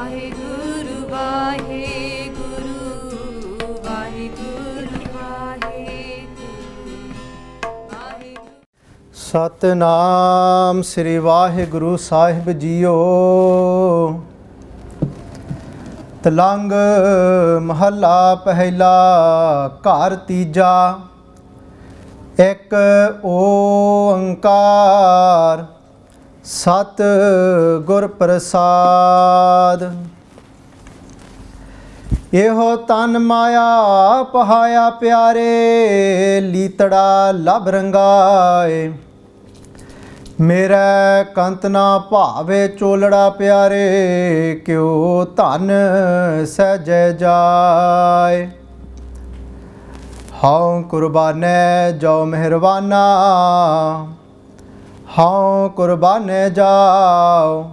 ਵਾਹਿਗੁਰੂ ਵਾਹਿਗੁਰੂ ਵਾਹਿਗੁਰੂ ਵਾਹਿਗੁਰੂ। ਸਤਨਾਮ ਸ੍ਰੀ ਵਾਹਿਗੁਰੂ ਸਾਹਿਬ JIO. ਤਲੰਗ ਮਹੱਲਾ ਪਹਿਲਾ ਘਰ ਤੀਜਾ। ਇੱਕ ਓੰਕਾਰ ਸਤ ਗੁਰ ਪ੍ਰਸਾਦ। ਇਹੋ ਤਨ ਮਾਇਆ ਪਹਾਇਆ ਪਿਆਰੇ, ਲੀਤੜਾ ਲਭ ਰੰਗਾਏ। ਮੇਰਾ ਕੰਤ ਨਾ ਭਾਵੇ ਚੋਲੜਾ ਪਿਆਰੇ, ਕਿਉ ਧਨ ਸਹਿਜੈ ਜਾਏ। ਹਉ ਕੁਰਬਾਨੇ ਜੋ ਮਿਹਰਬਾਨਾ, ਹਉ ਕੁਰਬਾਨੇ ਜਾਓ।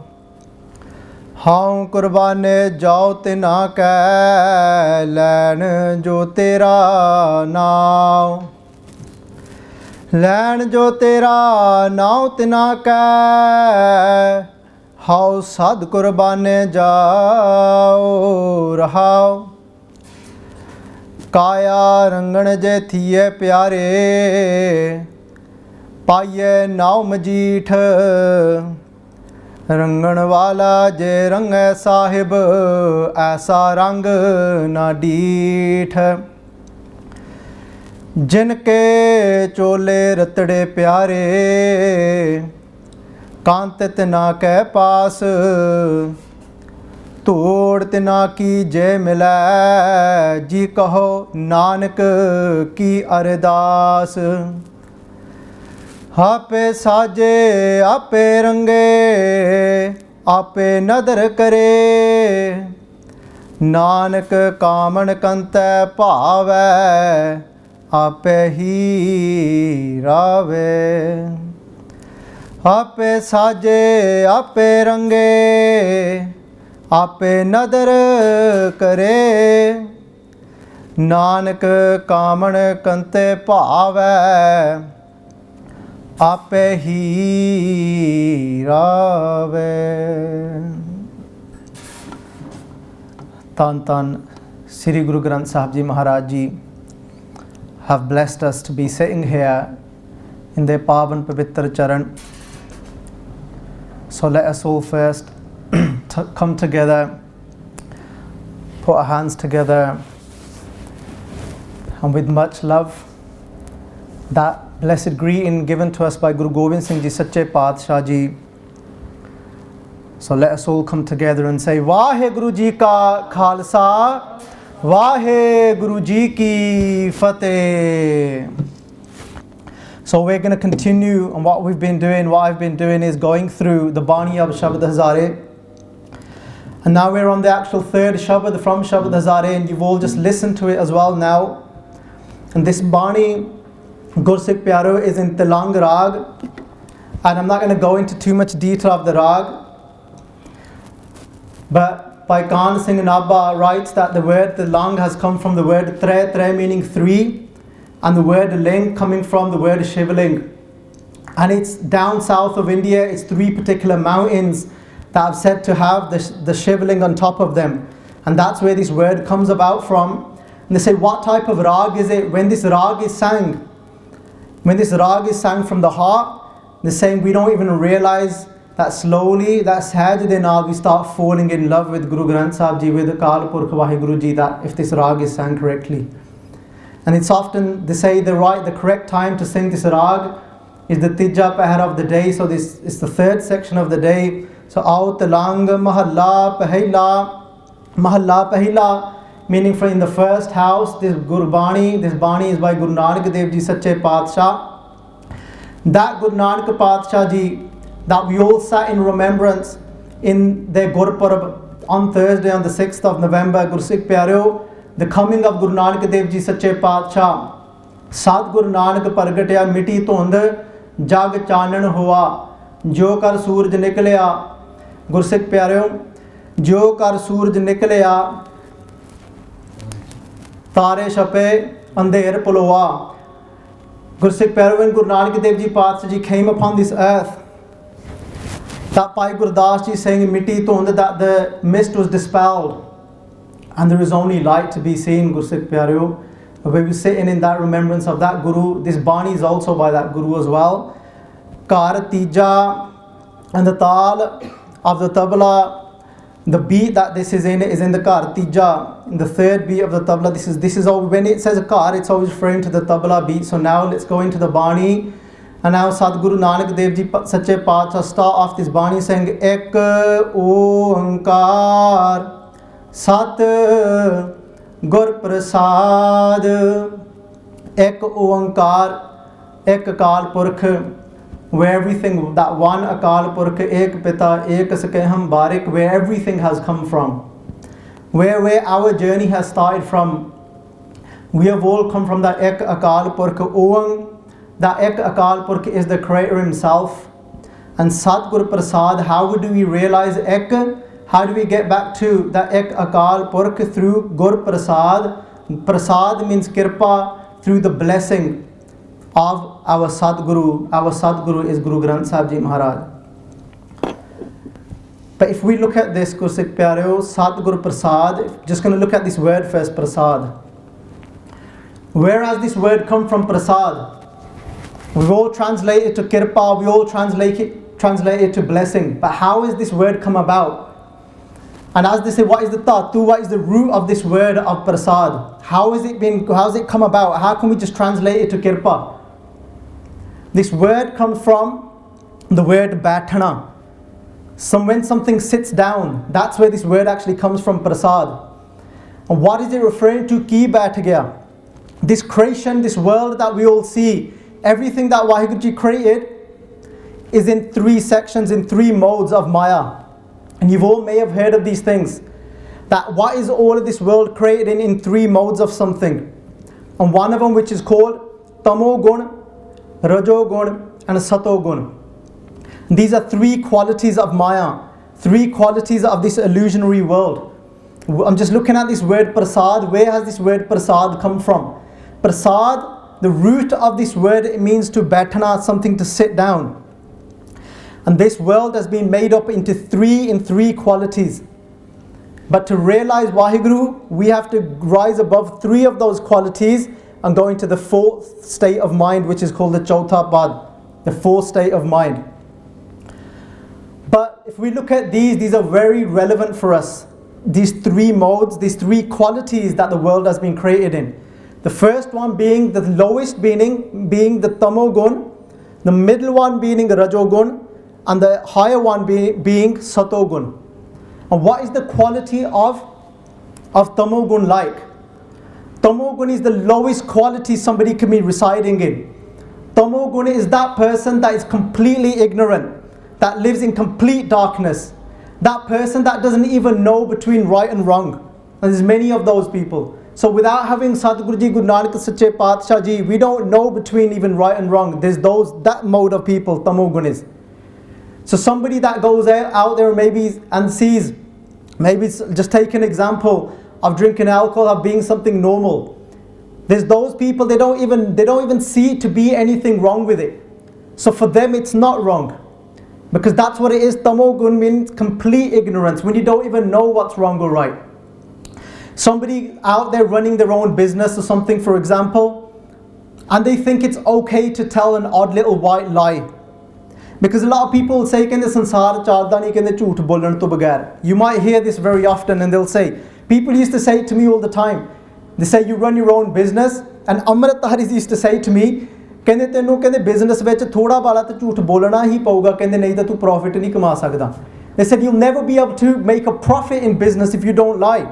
ਹਉ ਕੁਰਬਾਨੇ ਜਾਓ ਤਿਨਾ ਕੈ, ਲੈਣ ਜੋ ਤੇਰਾ ਨਾਉ। ਲੈਣ ਜੋ ਤੇਰਾ ਨਾਉ ਤਿਨਾ ਕੈ, ਹਉ ਸਦ ਕੁਰਬਾਨੇ ਜਾਓ। ਰਹਾਉ ਕਾਇਆ ਰੰਗਣ ਜੇ ਥੀਏ ਪਿਆਰੇ, ਪਾਈਏ ਨਾਉ ਮਜੀਠ। ਰੰਗਣ ਵਾਲਾ ਜੇ ਰੰਗੈ ਸਾਹਿਬ, ਐਸਾ ਰੰਗ ਨਾ ਡੀਠ। ਜਿਨ ਕੇ ਚੋਲੇ ਰਤੜੇ ਪਿਆਰੇ, ਕਾਂਤ ਤਿਨਾ ਕੈ ਪਾਸ। ਧੂੜ ਤਿਨਾ ਕੀ ਜੇ ਮਿਲੈ, ਜੀ ਕਹੋ ਨਾਨਕ ਕੀ ਅਰਦਾਸ। ਆਪੇ ਸਾਜੇ ਆਪੇ ਰੰਗੇ, ਆਪੇ ਨਦਰ ਕਰੇ। ਨਾਨਕ ਕਾਮਣ ਕੰਤੈ ਭਾਵੈ, ਆਪੇ ਹੀ ਰਾਵੇ। ਆਪੇ ਸਾਜੇ ਆਪੇ ਰੰਗੇ, ਆਪੇ ਨਦਰ ਕਰੇ। ਨਾਨਕ ਕਾਮਣ ਕੰਤੈ ਭਾਵੈ, ਆਪੇ ਹੀ ਰਾਵੇ। ਧੰਨ ਧੰਨ ਸ੍ਰੀ Guru Granth Sahib ji Maharaj ji have blessed us to be sitting here in their pavan pavitra charan. So let us all first come together, put our hands together, and with much love, that blessed greeting given to us by Guru Gobind Singh Ji Sache Paatshah Ji. So let us all come together and say Vaheguru Ji Ka Khalsa, Vaheguru Ji Ki Fateh. So we're going to continue on what we've been doing. What I've been doing is going through the Bani of Shabad Hazare. And now we're on the actual third Shabad from Shabad Hazare, and you've all just listened to it as well now. And this Bani Gursikh Pyaro is in Tilang Rag, and I'm not going to go into too much detail of the Rag, but Paikan Singh Nabha writes that the word Tilang has come from the word Tre meaning three, and the word Ling coming from the word Shivling. And it's down south of India. It's three particular mountains that are said to have the Shivling on top of them, and that's where this word comes about from. And they say, what type of Rag is it? When this Rag is sang, when this Rag is sang from the heart, they're saying we don't even realize that slowly, that Sahaj we start falling in love with Guru Granth Sahib Ji, with Akal Purkh Vaheguru Ji, that if this Rag is sang correctly. And it's often, they say the correct time to sing this Rag is the Tija Pahar of the day. So this is the third section of the day. So Aao Tilang Mahalla Pahila, meaning in the first house, this Bani is by Guru Nanak Dev Ji Sache Paatshah. That Guru Nanak Paatshah Ji that we all sat in remembrance in their Gurpurab on Thursday, on the 6th of November, Gursikh Pyareo, the coming of Guru Nanak Dev Ji Sache Paatshah. Sat Guru Nanak Pargatya miti thund jag chanan hua, jo kar surj nikalya. Gursikh Pyareo, jo kar surj nikalya, ਤਾਰੇ ਛਪੇ ਅੰਧੇਰ ਪੁਲਵਾ. Gursikh Pyareo, when Guru Nanak Dev Ji Paatshah Ji came upon this earth, that Bhai Gurdas ji saying miti thund, that the mist was dispelled and there is only light to be seen. Gursikh Pyareo, we were sitting in that remembrance of that Guru. This Bani is also by that Guru as well. Kar Tija, and the Tal of the tabla, the beat that this is in the Kar Tija, in the third beat of the tabla. This is all, when it says Kar, it's always referring to the tabla beat. So now let's go into the Bani. And now Sadguru Nanak Dev Ji Sache Paatshah start off this Bani saying Ek Oankar Sat Gur Prasad. Ek Oankar, Ek Akal Purkh, where everything, that one Akal Purkh, Ek Pita, Ek Sakeham Barik, where everything has come from, where our journey has started from. We have all come from that Ek Akal Purkh. Oang, that Ek Akal Purkh is the Creator Himself. And Satgur Prasad, how do we realize Ek? How do we get back to that Ek Akal Purkh? Through Gur Prasad. Prasad means Kirpa, through the blessing of our Sadguru. Our Sadguru is Guru Granth Sahib Ji Maharaj. But if we look at this, Gursikh Pyareo, Sadgur Prasad, just going to look at this word first, Prasad. Where has this word come from, Prasad? We've all translated to Kirpa, we all translate it to blessing. But how has this word come about? And as they say, what is the tatu, what is the root of this word of Prasad? How has it come about? How can we just translate it to Kirpa? This word comes from the word Baithana. When something sits down, that's where this word actually comes from, Prasad. And what is it referring to? Ki baith gaya. This creation, this world that we all see, everything that Waheguru Ji created is in three sections, in three modes of Maya. And you've all may have heard of these things. That what is all of this world created in three modes of something. And one of them, which is called Tamo Gun, Rajo Gun, and Sato Gun. These are three qualities of Maya, three qualities of this illusionary world. I'm just looking at this word Prasad. Where has this word Prasad come from? Prasad, the root of this word, it means to baithana, something to sit down. And this world has been made up into three qualities. But to realize Waheguru, we have to rise above three of those qualities and go into the fourth state of mind, which is called the Chautha Pad, the fourth state of mind. But if we look at these are very relevant for us. These three modes, these three qualities that the world has been created in. The first one being the lowest being the Tamo Gun, the middle one being the Rajo Gun, and the higher one being Sato Gun. And what is the quality of Tamo Gun like? Tamo Gun is the lowest quality somebody can be residing in. Tamo Gun is that person that is completely ignorant, that lives in complete darkness. That person that doesn't even know between right and wrong. And there's many of those people. So without having Sadguru Ji Guru Nanak Sache Paatshah Ji, we don't know between even right and wrong. There's that mode of people, Tamo Gun is. So somebody that goes out there maybe and sees, maybe just take an example of drinking alcohol, of being something normal. There's those people, they don't even see it to be anything wrong with it. So for them it's not wrong. Because that's what it is. Tamo Gun means complete ignorance, when you don't even know what's wrong or right. Somebody out there running their own business or something, for example, and they think it's okay to tell an odd little white lie. Because a lot of people say, "Kende sansar chalda nahi, kende jhoot bolan to bagair." You might hear this very often, and they'll say, people used to say it to me all the time. They say, you run your own business, and Amrit Haris used to say to me, ਕਹਿੰਦੇ ਤੈਨੂੰ ਕਹਿੰਦੇ business ਵਿੱਚ ਥੋੜਾ ਬਾਲਾ ਤਾਂ ਝੂਠ ਬੋਲਣਾ ਹੀ ਪਊਗਾ, ਕਹਿੰਦੇ ਨਹੀਂ ਤਾਂ ਤੂੰ ਪ੍ਰੋਫਿਟ ਨਹੀਂ ਕਮਾ ਸਕਦਾ. They said you'll never be able to make a profit in business if you don't lie.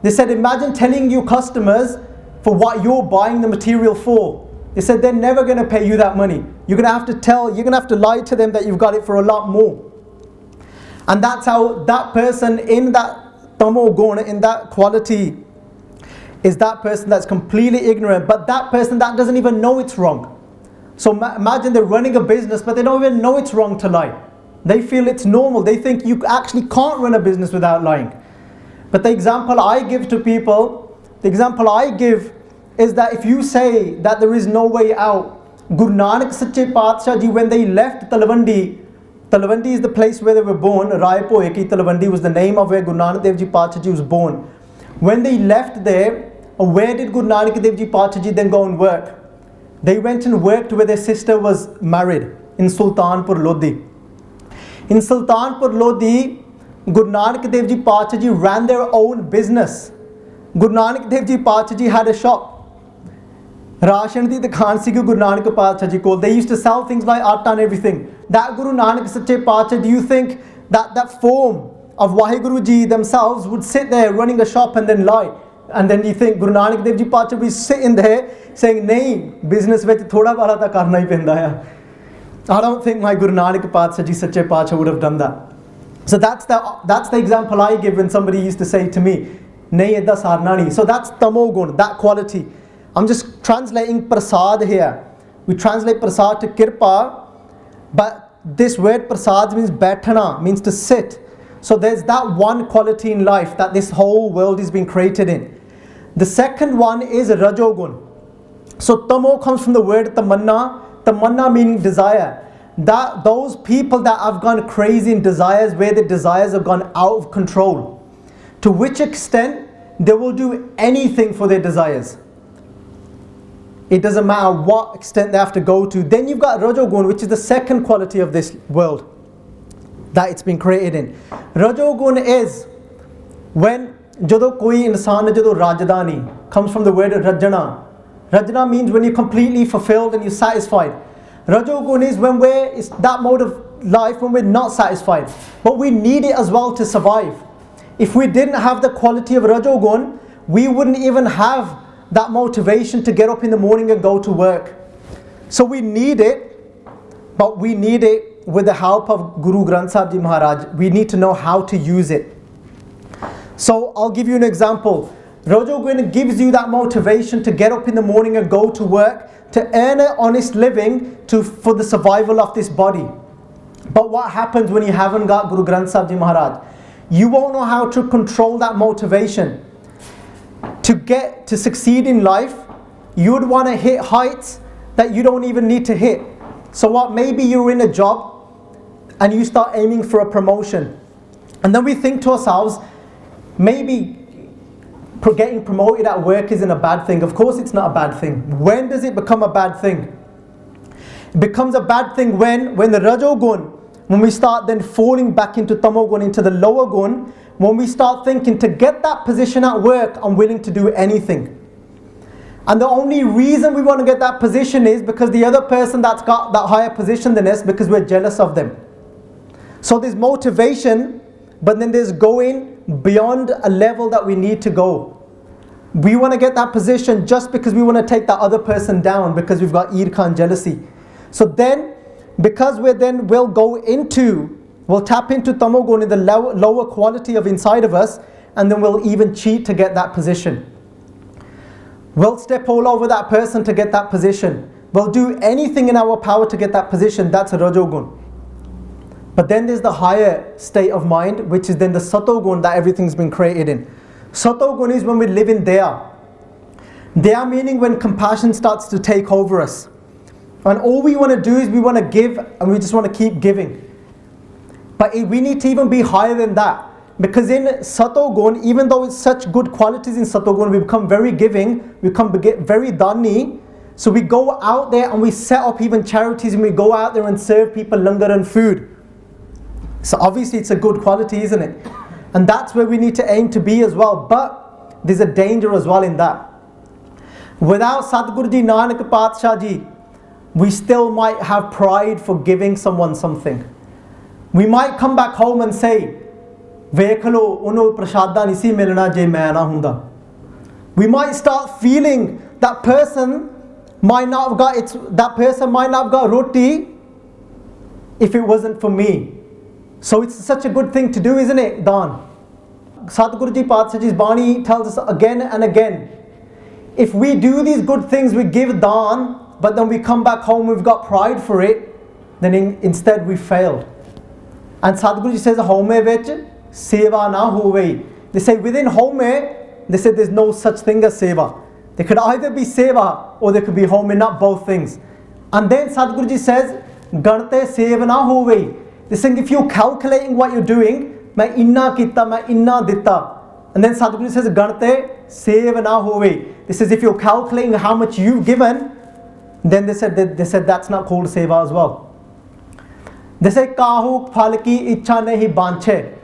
They said imagine telling your customers for what you're buying the material for. They said they're never going to pay you that money. You're going to have to lie to them that you've got it for a lot more. And that's how that person in that Tamo Gun, in that quality, is that person that's completely ignorant, but that person that doesn't even know it's wrong. So imagine they're running a business, but they don't even know it's wrong to lie. They feel it's normal. They think you actually can't run a business without lying. But the example I give to people, is that if you say that there is no way out, Guru Nanak Sache Paatshah Ji, when they left Talwandi Talwandi is the place where they were born. Raipur ki Talwandi was the name of where Guru Nanak Dev Ji Pacha Ji was born. When they left there, where did Guru Nanak Dev Ji Pacha Ji then go and work? They went and worked where their sister was married, in Sultanpur Lodi. In Sultanpur Lodi, Guru Nanak Dev Ji Pacha Ji ran their own business. Guru Nanak Dev Ji Pacha Ji had a shop. Ration di dukhan si Guru Nanak Pacha Ji ko. They used to sell things like atta and everything. That Guru Nanak Sache Pacha, do you think that form of Waheguru Ji themselves would sit there running a shop and then lie? And then you think Guru Nanak Dev Ji Pacha be sitting there saying, nahi, business vich thoda bala ta karna hi penda hai. I don't think my Guru Nanak Pacha Ji Sache Pacha would have done that. So that's the example I give when somebody used to say to me, nahi edda sarna nahi. So that's tamogun, that quality. I'm just translating prasad here. We translate prasad to kirpa, but this word prasad means baithana, means to sit. So there's that one quality in life that this whole world is being created in. The second one is rajogun. So tamo comes from the word tamanna meaning desire. That those people that have gone crazy in desires, where the desires have gone out of control, to which extent they will do anything for their desires. It doesn't matter what extent they have to go to. Then you've got rajogun, which is the second quality of this world that it's been created in. Rajogun is when jado koi insan jado rajdani, comes from the word rajana. Rajana means when you're completely fulfilled and you're satisfied. Rajogun is when it's that mode of life when we're not satisfied, but we need it as well to survive. If we didn't have the quality of rajogun, we wouldn't even have that motivation to get up in the morning and go to work. So we need it, but we need it with the help of Guru Granth Sahib Ji Maharaj. We need to know how to use it. So I'll give you an example. Rajogun gives you that motivation to get up in the morning and go to work, to earn an honest living for the survival of this body. But what happens when you haven't got Guru Granth Sahib Ji Maharaj? You won't know how to control that motivation. To succeed in life, you would want to hit heights that you don't even need to hit. So what, maybe you're in a job and you start aiming for a promotion. And then we think to ourselves, maybe getting promoted at work isn't a bad thing. Of course it's not a bad thing. When does it become a bad thing? It becomes a bad thing when the rajogun, when we start then falling back into tamogun, into the lower gun, when we start thinking to get that position at work, I'm willing to do anything. And the only reason we want to get that position is because the other person that's got that higher position than us, because we're jealous of them. So there's motivation, but then there's going beyond a level that we need to go. We want to get that position just because we want to take that other person down, because we've got irqa and jealousy. So then, because we'll tap into tamogun in the lower quality of inside of us, and then we'll even cheat to get that position. We'll step all over that person to get that position. We'll do anything in our power to get that position. That's a rajogun. But then there's the higher state of mind, which is then the satogun that everything's been created in. Satogun is when we live in daya. Daya meaning when compassion starts to take over us. And all we want to do is we want to give, and we just want to keep giving. But we need to even be higher than that. Because in Satogun, even though it's such good qualities in Satogun, we become very giving, we become very dani. So we go out there and we set up even charities, and we go out there and serve people langar and food. So obviously it's a good quality, isn't it? And that's where we need to aim to be as well. But there's a danger as well in that. Without Sadhguru Ji Nanak Patshahi Ji, we still might have pride for giving someone something. We might come back home and say, "Vekh lo, uno prashada nahi si milna je main na hunda." We might start feeling that person might not have got roti if it wasn't for me. So it's such a good thing to do, isn't it, Dan? Sadhguru Ji Patshahi Ji's Bani tells us again and again, if we do these good things, we give Dan, but then we come back home, we've got pride for it, then instead we failed. And Sadhguru Ji says, home vich seva na hovei. They say within home, they say there's no such thing as seva. There could either be seva or there could be home, not both things. And then Sadhguru Ji says, Gante seva na hovei. They're saying if you're calculating what you're doing, मैं इन्ना कीता, मैं इन्ना दिता. And then Sadhguru says, Ganate, save na hove. This is if you're calculating how much you've given, then they said that's not called seva as well. They say, Kahu phal ki ichha nahi banche.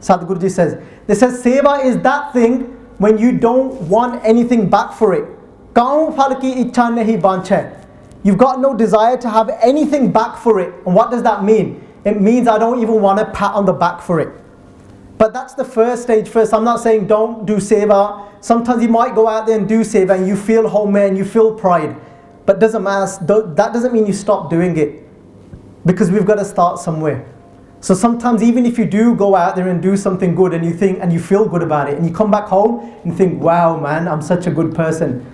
Sadhguruji says. They says seva is that thing when you don't want anything back for it. Kahu phal ki ichha nahi banche. You've got no desire to have anything back for it. And what does that mean? It means I don't even want a pat on the back for it. But that's the first stage first. I'm not saying don't do seva. Sometimes you might go out there and do seva and you feel homemade and you feel pride. But doesn't matter. That doesn't mean you stop doing it. Because we've got to start somewhere. So sometimes even if you do go out there and do something good and you think and you feel good about it and you come back home and you think, wow man, I'm such a good person.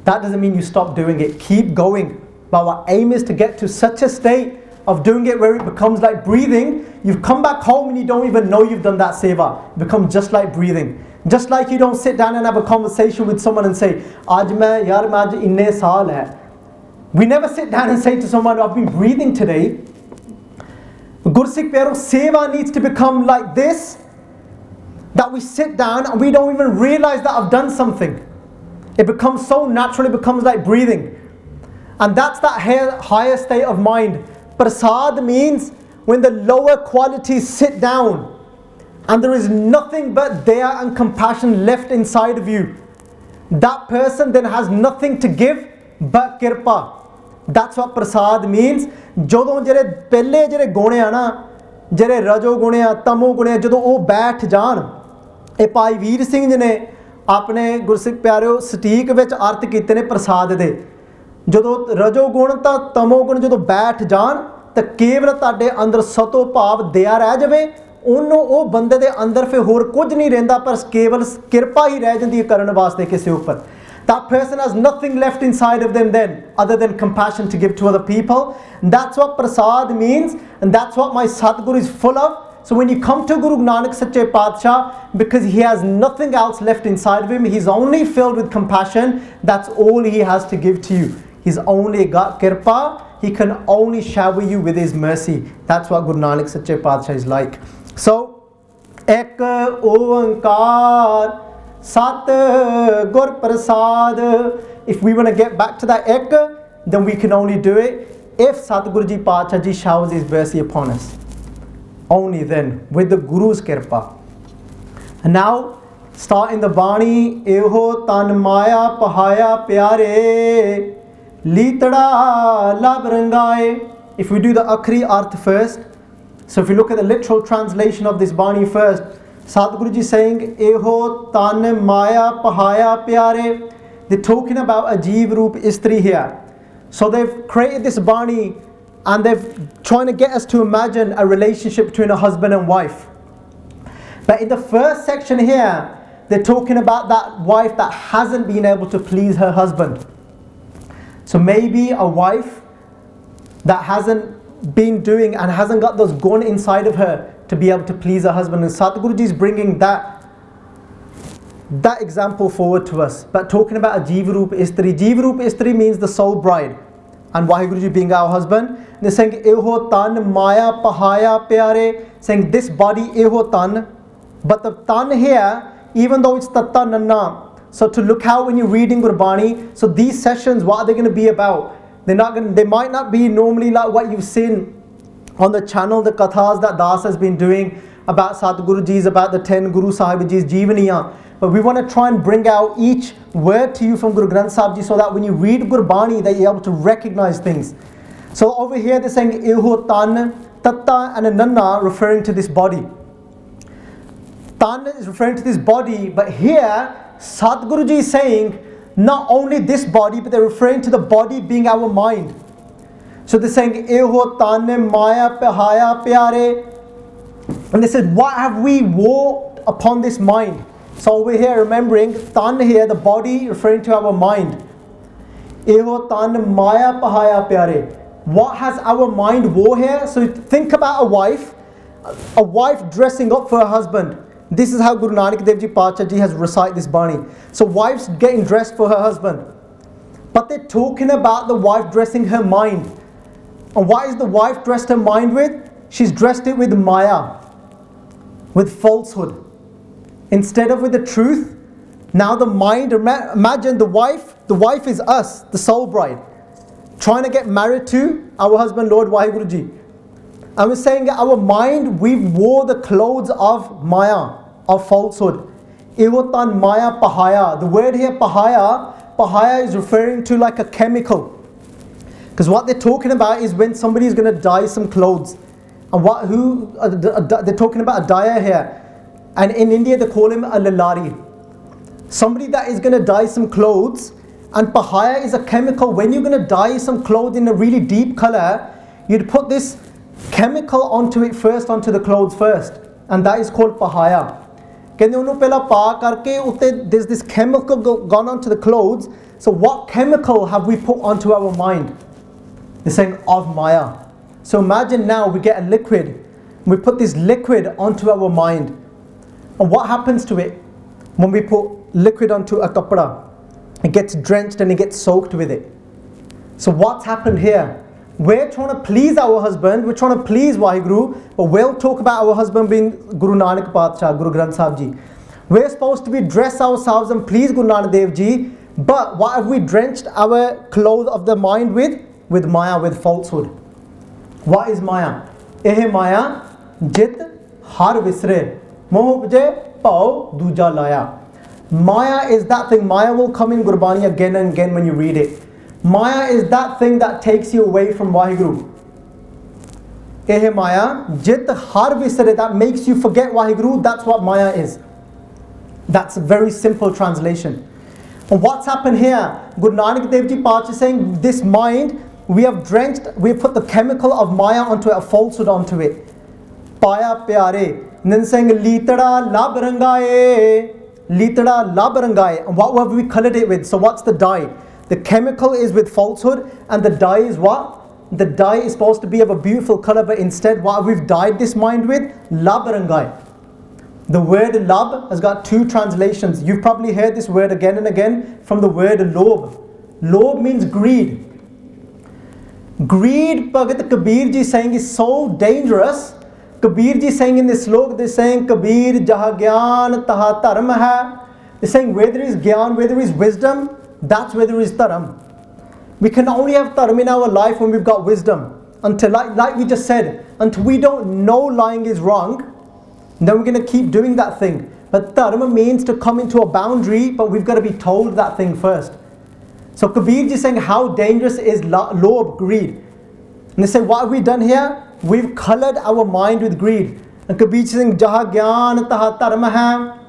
That doesn't mean you stop doing it. Keep going. But our aim is to get to such a state of doing it where it becomes like breathing. You've come back home and you don't even know you've done that seva. It becomes just like breathing. Just like you don't sit down and have a conversation with someone and say, Aaj main aaj inne saal hai. We never sit down and say to someone, I've been breathing today. Gursikh Pyaro, seva needs to become like this, that we sit down and we don't even realize that I've done something. It becomes so natural, it becomes like breathing. And that's that higher state of mind. Prasad means when the lower qualities sit down and there is nothing but daya and compassion left inside of you. That person then has nothing to give but kirpa. That's what prasad means. Jodon jere pehले jere gune a na, jere rajo gune a, tamo gune a, jodon oh baith jaan. E Bhai Veer Singh ji ne apne Gursikh Pyareo satiik vich arth ਕੀਤੇ ਨੇ ਪ੍ਰਸਾਦ ਦੇ. ਜਦੋਂ ਰਜੋ ਗੁਣ ਤਾਂ ਤਮੋ ਗੁਣ ਜਦੋਂ ਬੈਠ ਜਾਣ ਤਾਂ ਕੇਵਲ ਤੁਹਾਡੇ ਅੰਦਰ ਸਤੋ ਭਾਵ ਦਇਆ ਰਹਿ ਜਾਵੇ. ਉਹਨੂੰ ਉਹ ਬੰਦੇ ਦੇ ਅੰਦਰ ਫਿਰ ਹੋਰ ਕੁਝ ਨਹੀਂ ਰਹਿੰਦਾ ਪਰ ਕੇਵਲ ਕਿਰਪਾ ਹੀ ਰਹਿ ਜਾਂਦੀ ਹੈ ਕਰਨ ਵਾਸਤੇ ਕਿਸੇ ਉੱਪਰ. That person has nothing left inside of them then other than compassion to give to other people. And that's what prasad means and that's what my Satguru is full of. So when you come to Guru Nanak Sache Padshah, because he has nothing else left inside of him, he's only filled with compassion, that's all he has to give to you. He's only got kirpa, he can only shower you with his mercy. That's what Guru Nanak Sache Padshah is like. So, Ek Oankar Sat Gur Prasad. If we want to get back to that Ek, then we can only do it if Satguruji Padshah Ji showers his mercy upon us. Only then, with the Guru's kirpa. And now, starting the Bani, Eho Tan Maya Pahaya Pyare Litada Lab Rangaye. If we do the Akhri Arth first, so if you look at the literal translation of this Bani first, Sadhguruji is saying, Eho Tan Maya Pahaya Pyare. They're talking about a Jeev Roop Istri here. So they've created this Bani and they're trying to get us to imagine a relationship between a husband and wife. But in the first section here, they're talking about that wife that hasn't been able to please her husband. So maybe a wife that hasn't been doing and hasn't got those gun inside of her to be able to please her husband. And Satguruji is bringing that example forward to us. But talking about a Jeevaroop Istri. Jeevaroop Istri means the soul bride. And Vaheguruji being our husband. They're saying, Eho tan maya pahaya pyare. Saying this body, Eho tan. But the tan here, even though it's tatta nanna. So to look out when you're reading Gurbani, so these sessions, what are they going to be about? They might not be normally like what you've seen on the channel, the kathas that Das has been doing about Satguruji's, about the 10 Guru Sahibji's Jeevaniya. But we want to try and bring out each word to you from Guru Granth Sahib Ji so that when you read Gurbani that you're able to recognize things. So over here they're saying Eho Tan, Tatta and a Nanna referring to this body. Tan is referring to this body, but here Satguruji is saying not only this body, but they're referring to the body being our mind. So they're saying Eho Tan Maya Pahaya Pyare. And they said, what have we walked upon this mind? So over here, remembering Tan here, the body referring to our mind. Eho Tan Maya Pahaya Pyare. What has our mind wore here? So think about a wife dressing up for her husband. This is how Guru Nanak Dev Ji Padshah Ji has recited this Bani. So wife's getting dressed for her husband. But they're talking about the wife dressing her mind. And what is the wife dressed her mind with? she's dressed it with maya, with falsehood. Instead of with the truth, now the mind, imagine the wife is us, the soul bride, trying to get married to our husband, Lord Waheguruji. And we're saying that our mind, we've wore the clothes of maya, of falsehood. Iwotan maya pahaya. The word here, pahaya is referring to like a chemical. Because what they're talking about is when somebody's going to dye some clothes. And they're talking about a dyer here. And in India they call him a lalari. Somebody that is going to dye some clothes. And pahaya is a chemical. When you're going to dye some clothes in a really deep color, you'd put this chemical onto it first, onto the clothes first. And that is called pahaya. There's this chemical gone onto the clothes. So what chemical have we put onto our mind? They're saying of maya. So imagine now we get a liquid. We put this liquid onto our mind. And what happens to it when we put liquid onto a kapda? It gets drenched and it gets soaked with it. So what's happened here? We're trying to please our husband, we're trying to please Waheguru, but we'll talk about our husband being Guru Nanak Padshah, Guru Granth Sahib Ji. We're supposed to be dress ourselves and please Guru Nanak Dev Ji, but what have we drenched our clothes of the mind with? With maya, with falsehood. What is maya? Eh maya, jit har visre, moh upje pao duja laya. Maya is that thing. Maya will come in Gurbani again and again when you read it. Maya is that thing that takes you away from Waheguru. Eh Maya, jit har visare, that makes you forget Waheguru. That's what Maya is. That's a very simple translation. And what's happened here? Guru Nanak Dev Ji Pacha is saying, this mind, we have drenched, we have put the chemical of Maya onto it, a falsehood onto it. Paya pyare. And then saying, Litara lab rangaye. Litara lab rangaye. And what have we colored it with? So what's the dye? The chemical is with falsehood, and the dye is what? The dye is supposed to be of a beautiful color, but instead what we've dyed this mind with? Lab rangai. The word lab has got two translations. You've probably heard this word again and again from the word lob. Lob means greed. Greed, Bhagat Kabir Ji saying, is so dangerous. Kabir Ji saying in this slok, they're saying, Kabir jaha gyan taha dharma hai. They're saying where there is gyan, where there is wisdom, that's where there is dharam. We can only have dharam in our life when we've got wisdom. Until, like we just said, until we don't know lying is wrong, then we're going to keep doing that thing. But dharma means to come into a boundary, but we've got to be told that thing first. So Kabir Ji is saying how dangerous is lob, greed. And they say, what have we done here? We've colored our mind with greed. And Kabir Ji is saying, Jaha gyan taha dharma hai.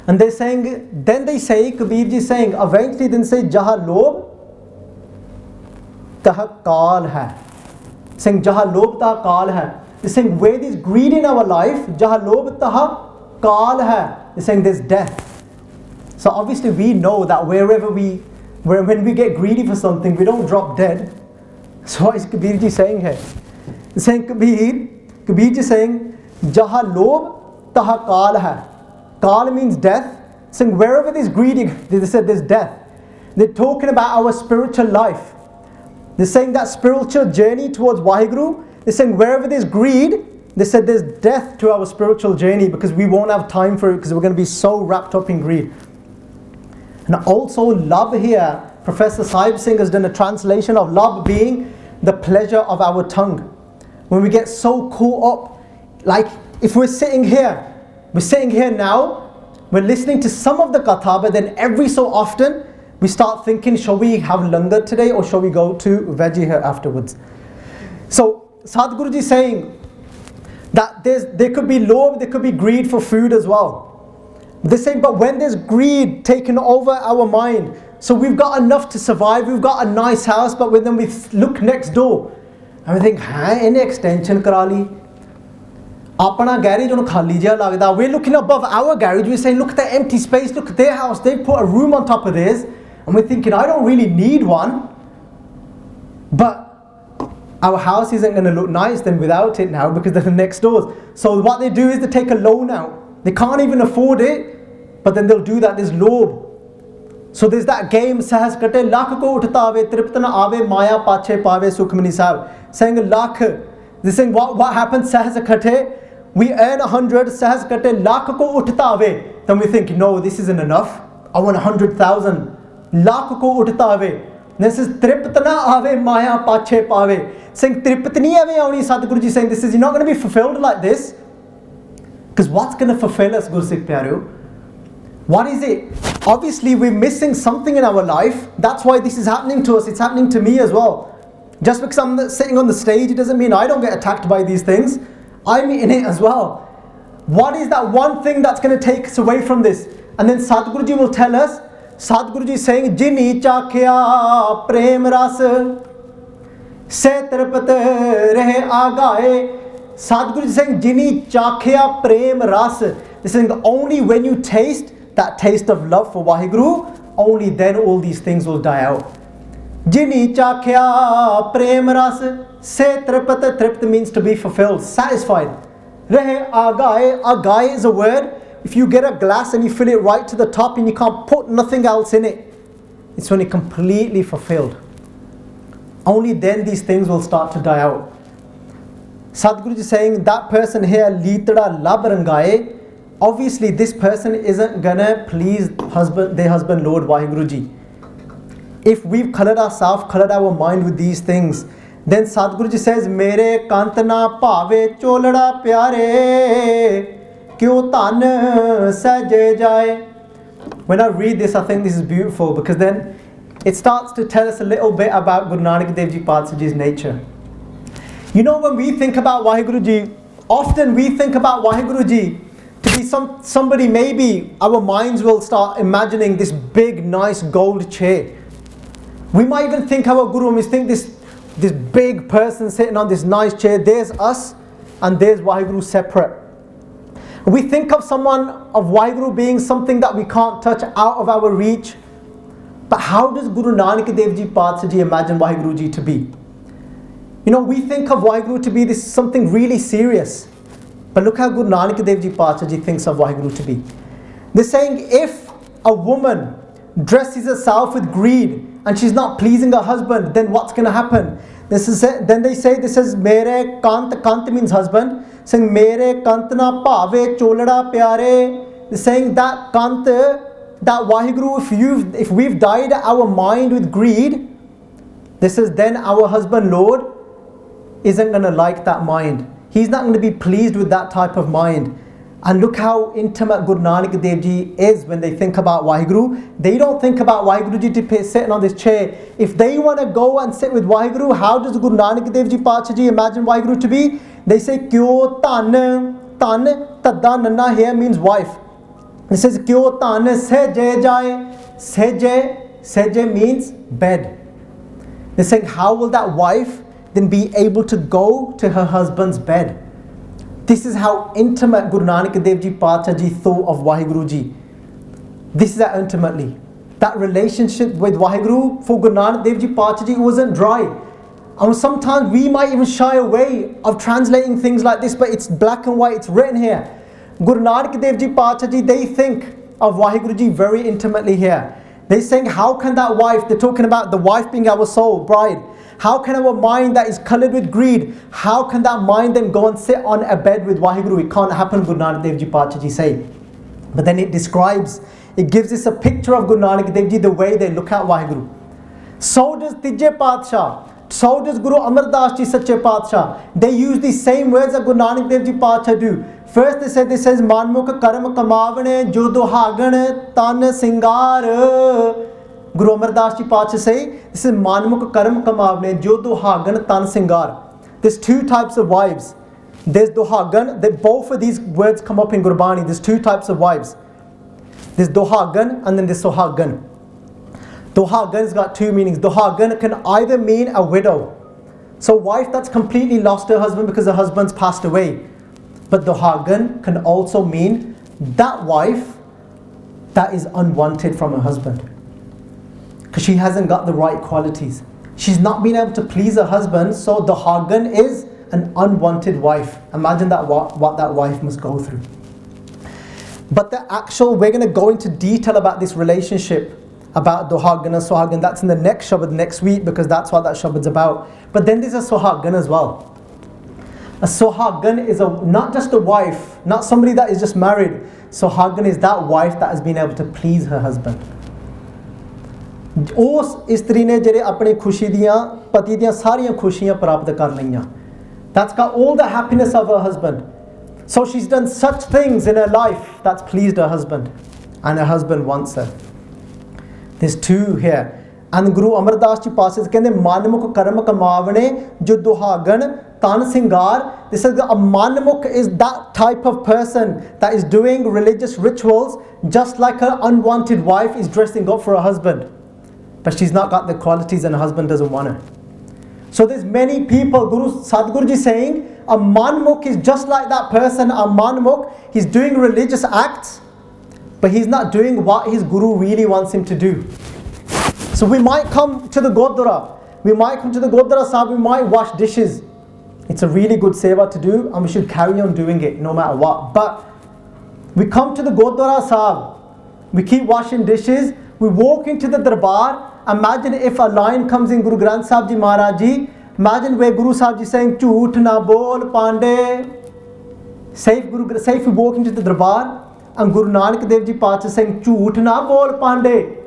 And they're saying, then they say, Kabir Ji is saying, eventually then say, Jaha lob taha kal hai. Saying, Jaha lob taha kal hai. They're saying, where there's greed in our life, Jaha lob taha kal hai. They're saying there's death. So obviously we know that when we get greedy for something, we don't drop dead. So what is Kabir Ji saying here? He's saying, Kabir Ji saying, Jaha lob taha kal hai. Kal means death. Saying wherever there's greed, they said there's death. They're talking about our spiritual life. They're saying that spiritual journey towards Waheguru. They're saying wherever there's greed, they said there's death to our spiritual journey, because we won't have time for it, because we're going to be so wrapped up in greed. And also love here, Professor Sahib Singh has done a translation of love being the pleasure of our tongue. When we get so caught up, like if we're sitting here now, we're listening to some of the Katha, but then every so often we start thinking, shall we have langar today or shall we go to veggie here afterwards? So Sadhguruji is saying that there could be love, there could be greed for food as well. They're saying, but when there's greed taken over our mind, so we've got enough to survive, we've got a nice house, but when then we look next door and we think, in extension karali. Apana garage on khali jiha lagda. We're looking above our garage, we're saying, look at the empty space, look at their house, they've put a room on top of this, and we're thinking, I don't really need one. But our house isn't going to look nice then without it now, because they're the next doors. So what they do is they take a loan out. They can't even afford it, but then they'll do that. There's lobe. So there's that game, sahas kate lakh ko uthta ave, triptana ave, maya pache pave, Sukhmani Sahib. Saying lakh They're saying what happens, sahas kate, we earn 100, sahas kate, lakh ko uthta ave. Then we think, no, this isn't enough. I want 100,000. Lakh ko uthta ave. This is triptana ave maya pache pave. Saying triptani ave auni, Sadhguruji saying this is, you're not going to be fulfilled like this. Because what's going to fulfill us, Gursikh Pyareo? What is it? Obviously we're missing something in our life. That's why this is happening to us. It's happening to me as well. Just because I'm sitting on the stage, it doesn't mean I don't get attacked by these things. I'm in it as well. What is that one thing that's going to take us away from this? And then Sadhguruji will tell us, Sadhguruji is saying, Jini chakhya prem ras se tirpat rehe agaye. Sadhguruji is saying, Jini chakhya prem ras. They're saying only when you taste that taste of love for Waheguru, only then all these things will die out. Jini chakhya prem ras se tripat. Tript means to be fulfilled, satisfied. Rehe agaye. Agaye is a word. If you get a glass and you fill it right to the top and you can't put nothing else in it, it's when it's completely fulfilled. Only then these things will start to die out. Sadhguruji is saying that person here, Litda lab rangaye. Obviously this person isn't gonna please their husband Lord Waheguruji. If we've colored ourselves, colored our mind with these things, then Sadhguruji says, Mere kantana pave cholada pyare kyo tan saje jaye. When I read this, I think this is beautiful, because then it starts to tell us a little bit about Guru Nanak Dev Ji Paatshahji's nature. You know, when we think about Waheguruji, often we think about Waheguruji to be somebody, maybe our minds will start imagining this big nice gold chair. We might even think our Guru, we think this big person sitting on this nice chair, there's us and there's Waheguru separate. We think of someone of Waheguru being something that we can't touch, out of our reach. But how does Guru Nanak Dev Ji Paatshahji imagine Waheguruji to be? You know, we think of Waheguru to be this something really serious. But look how Guru Nanak Dev Ji Paatshahji thinks of Waheguru to be. They're saying if a woman dresses herself with greed and she's not pleasing her husband, then what's going to happen? Then they say this is Mere Kant. Kant means husband. Saying Mere Kant na pave cholada pyare. They're saying that Kant, that Waheguru, if we've dyed our mind with greed, this is then our husband Lord isn't going to like that mind. He's not going to be pleased with that type of mind. And look how intimate Guru Nanak Dev Ji is when they think about Waheguru. They don't think about Waheguruji to be sitting on this chair. If they want to go and sit with Waheguru, how does Guru Nanak Dev Ji Paatshahji imagine Waheguru to be? They say, Kyo tan, tadda nanna here means wife. It says, Kyo tan seje jaye. Seje means bed. They're saying, how will that wife then be able to go to her husband's bed? This is how intimate Guru Nanak Dev Ji Paatshahji thought of Waheguruji. This is how intimately. That relationship with Waheguru for Guru Nanak Dev Ji Paatshahji wasn't dry. And sometimes we might even shy away of translating things like this, but it's black and white, it's written here. Guru Nanak Dev Ji Paatshahji, they think of Waheguruji very intimately here. They're saying, how can that wife, they're talking about the wife being our soul, bride. How can our mind that is coloured with greed, how can that mind then go and sit on a bed with Waheguru? It can't happen, Guru Nanak Dev Ji Paatshahji say. But then it describes, it gives us a picture of Guru Nanak Dev Ji, the way they look at Waheguru. So does Tijje Paatshah, so does Guru Amar Das Ji Sache Paatshah. They use these same words that Guru Nanak Dev Ji Paatshah do. First this says, Manmukh Karam Kamavane Jo Duhagan Tan Singar. Guru Amar Das Ji Paatshah say, this is Manmukh Karam Kamavne Jo Duhagan Tan Singar. There's two types of wives. There's Duhagan, both of these words come up in Gurbani. There's two types of wives. There's Duhagan and then there's Sohagan. Duhagan's got two meanings. Duhagan can either mean a widow. So wife that's completely lost her husband because her husband's passed away. But Duhagan can also mean that wife that is unwanted from her husband. Because she hasn't got the right qualities. She's not been able to please her husband, so Duhagan is an unwanted wife. Imagine that what that wife must go through. But we're going to go into detail about this relationship, about Duhagan and Sohagan. That's in the next Shabad next week, because that's what that Shabad's about. But then there's a Sohagan as well. A Sohagan is not just a wife, not somebody that is just married. Sohagan is that wife that has been able to please her husband. उस इस्त्री ने जेरे अपनी खुशी दियां पति दियां सारियां खुशियां प्राप्त कर लईयां. That's got all the happiness of her husband. So she's done such things in her life that's pleased her husband, and her husband wants her. There's two here. And Guru Amardas ji passes कहंदे मनमुख कर्म कमावने जो दुहागन tan singar. This says a manmukh is that type of person that is doing religious rituals just like her unwanted wife is dressing up for her husband, but she's not got the qualities and her husband doesn't want her. So there's many people, Sadhguru ji saying a manmukh is just like that person. A manmukh, he's doing religious acts, but he's not doing what his guru really wants him to do. So we might come to the Gurdwara, we might wash dishes. It's a really good seva to do, and we should carry on doing it no matter what. But we come to the Gurdwara Sahib, we keep washing dishes, we walk into the Darbar. Imagine if a line comes in Guru Granth Sahib Ji Maharaj Ji, imagine where Guru Sahib Ji saying, Jhoot na bol Pandey. Safe we walk into the Darbar, and Guru Nanak Dev Ji Pacha saying, Jhoot na bol Pandey.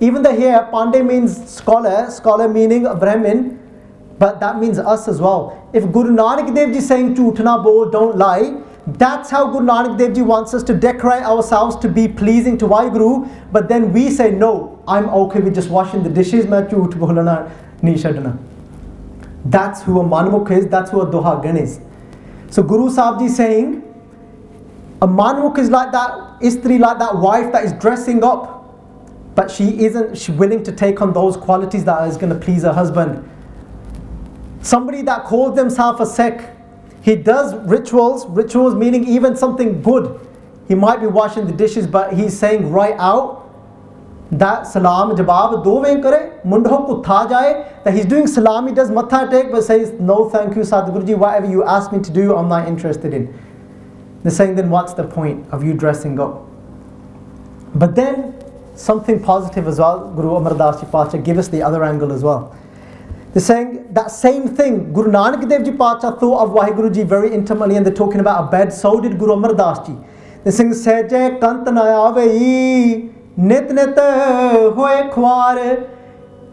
Even though here Pandey means scholar meaning a Brahmin, but that means us as well. If Guru Nanak Dev Ji saying Jhoot na bol, don't lie, that's how Guru Nanak Dev Ji wants us to decorate ourselves to be pleasing to Waheguru. But then we say, no, I'm okay with just washing the dishes, main jhoot bolna nahi chadna. That's who a manmukh is, that's who a duhagan is. So Guru Sahib Ji saying, a manmukh is like that istri, like that wife that is dressing up, but she isn't willing to take on those qualities that is going to please her husband. Somebody that calls themselves a Sikh, he does rituals meaning even something good. He might be washing the dishes, but he's saying right out that salam jawab do ve kare, mundho kutha jaye, that he's doing salam, he does matha take, but says, no thank you Sadhguru Ji, whatever you ask me to do, I'm not interested in. They're saying, then what's the point of you dressing up? But then something positive as well, Guru Amar Das Ji Pacha give us the other angle as well. They're saying that same thing. Guru Nanak Dev Ji Pacha thought of Waheguru Ji very intimately, and they're talking about a bed. So did Guru Amar Das Ji. They're saying, Seje kant na aave, nit nit hoye khwar.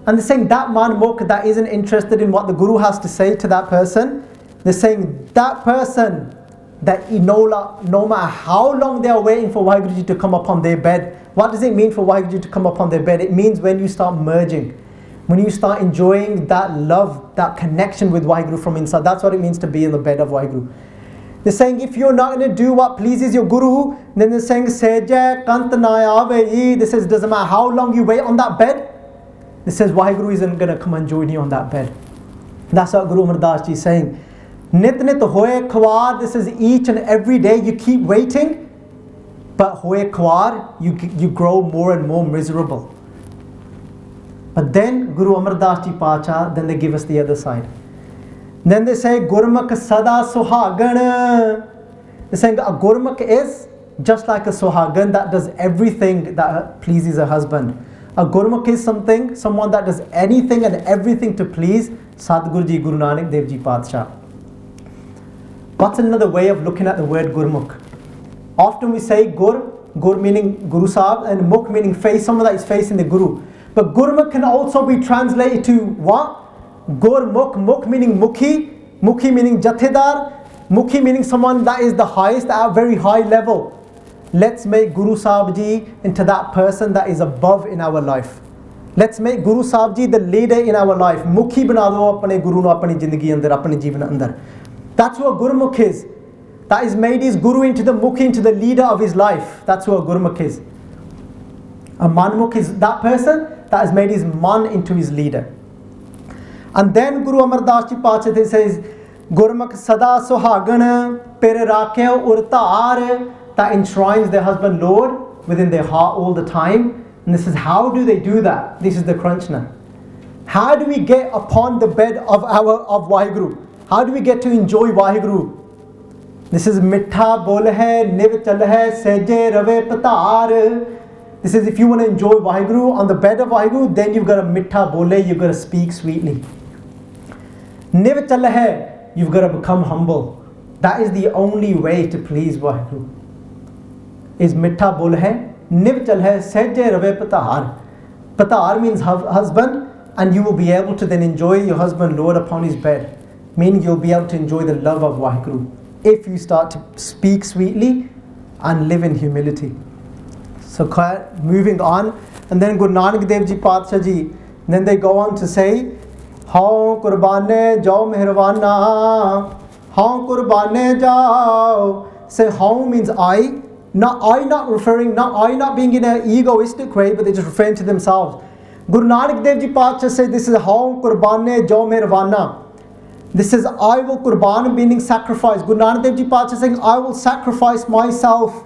And they're saying that manmukh that isn't interested in what the Guru has to say to that person, they're saying that person that no matter how long they are waiting for Waheguru Ji to come upon their bed. What does it mean for Waheguru Ji to come upon their bed? It means when you start merging, when you start enjoying that love, that connection with Waheguru from inside. That's what it means to be in the bed of Waheguru. They're saying if you're not going to do what pleases your Guru, then they're saying Seja kant na aave. This says doesn't matter how long you wait on that bed. This says Waheguru isn't going to come and join you on that bed. That's what Guru Amar Das Ji is saying. Nit nit hoye khwar. This is each and every day you keep waiting, but hoye khwar, you grow more and more miserable. But then Guru Amar Das Ji Pacha, then they give us the other side. Then they say Gurmukh sada suhagan. They're saying a Gurmukh is just like a suhagan that does everything that pleases her husband. A Gurmukh is someone that does anything and everything to please Sadhguru Ji Guru Nanak Dev Ji Pacha. What's another way of looking at the word Gurmukh? Often we say Gur meaning Guru Sahib, and Mukh meaning face, someone that is facing the Guru. But Gurmukh can also be translated to what? Mukh meaning Mukhi meaning Jathedar, Mukhi meaning someone that is the highest at a very high level. Let's make Guru Sahib Ji into that person that is above in our life. Let's make Guru Sahib Ji the leader in our life. Mukhi bana do apne Guru nu apni zindagi andar, apne jeevan andar. That's what Gurmukh is. That is made his Guru into the Mukhi, into the leader of his life. That's what a Gurmukh is. A Manmukh is that person that has made his Man into his leader. And then Guru Amar Das Ji Pacha says, Gurmukh sada suhagan per rakhe urtar, that enshrines their husband Lord within their heart all the time. And this is how do they do that? This is the crunch now. How do we get upon the bed of Waheguru? How do we get to enjoy Waheguru? This is mitha bol hai, niv chal hai, seje rave patar. This is if you want to enjoy Waheguru on the bed of Waheguru, then you've got to mitha bole, you've got to speak sweetly. Niv chal hai, you've got to become humble. That is the only way to please Waheguru. Is mittha bol hai, niv chal hai, sehje rave patahar. Patahar means husband, and you will be able to then enjoy your husband Lord upon his bed. Meaning you'll be able to enjoy the love of Waheguru if you start to speak sweetly and live in humility. So moving on, and then Guru Nanak Dev Ji Patsha Ji, then they go on to say, How Qurbane Jao Mehrwana, How Qurbane Jao. Say how means I, not referring, not being in an egoistic way, but they're just referring to themselves. Guru Nanak Dev Ji Patsha says this is How Qurbane Jao Mehrwana. This is I will Qurban, meaning sacrifice. Guru Nanak Dev Ji Patsha saying I will sacrifice myself.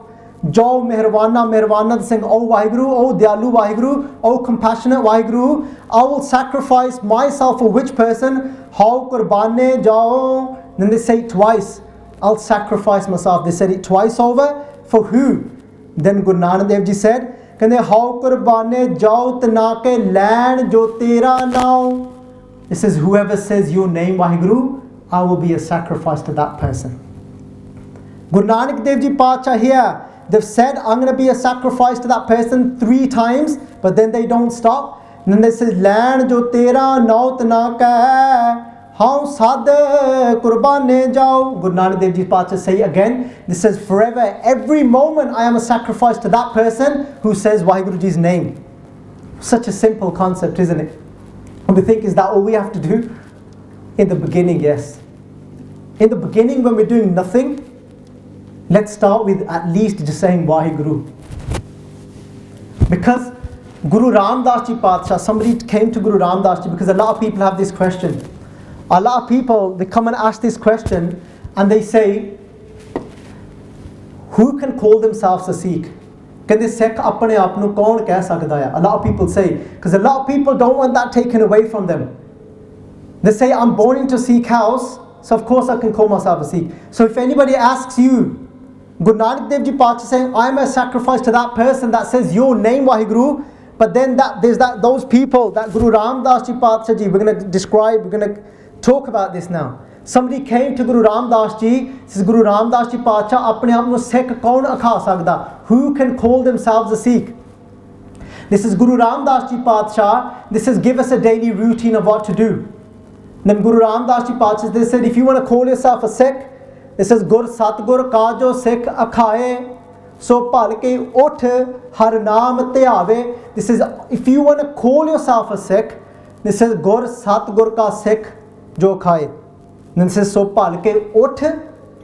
Jo Mehrwana saying, Oh Waheguru, Oh Dyalu Waheguru, Oh compassionate Waheguru, I will sacrifice myself for which person? How Qurbane Jao. Then they say it twice, I'll sacrifice myself. They said it twice over. For who? Then Guru Nanak Dev Ji said, Kande How Qurbane Jao Tana ke Lain Jo Tera Now. It says, whoever says your name Waheguru, I will be a sacrifice to that person. Guru Nanak Dev Ji Patsha here, they've said, I'm going to be a sacrifice to that person 3 times, but then they don't stop. And then they say, Lain jo tera naut na kah, how sad qurbane jao. Guru Nanak Dev Ji Patsha say again, this says, forever, every moment I am a sacrifice to that person who says Waheguruji's name. Such a simple concept, isn't it? And we think, is that all we have to do? In the beginning, yes. In the beginning, when we're doing nothing, let's start with at least just saying Waheguru. Because Guru Ramdas Ji Patsha, somebody came to Guru Ramdas Ji, because a lot of people have this question. A lot of people, they come and ask this question and they say, who can call themselves a Sikh? Can Sikh apne aap nu kaun keh sakda hai? A lot of people say, because a lot of people don't want that taken away from them. They say, I'm born into Sikh house, so of course I can call myself a Sikh. So if anybody asks you, Guru Nanak Dev Ji Patsha saying, I'm a sacrifice to that person that says your name Waheguru, but then there's those people that Guru Ramdas Ji Patsha Ji, we're going to describe, we're going to talk about this now. Somebody came to Guru Ramdas Ji, says Guru Ramdas Ji Patsha, apne aap nu Sikh kaun akha sakda? Who can call themselves a Sikh? This is Guru Ramdas Ji Patsha, this is give us a daily routine of what to do. Then Guru Ramdas Ji Patsha, they said, if you want to call yourself a Sikh, this is Gur Satgur Kajo Sikh Akhaye, so palke ut har naam te aave. This is, if you want to call yourself a Sikh, this is Gur Satgur Ka Sikh Jo Khaye. Then this is so palke ut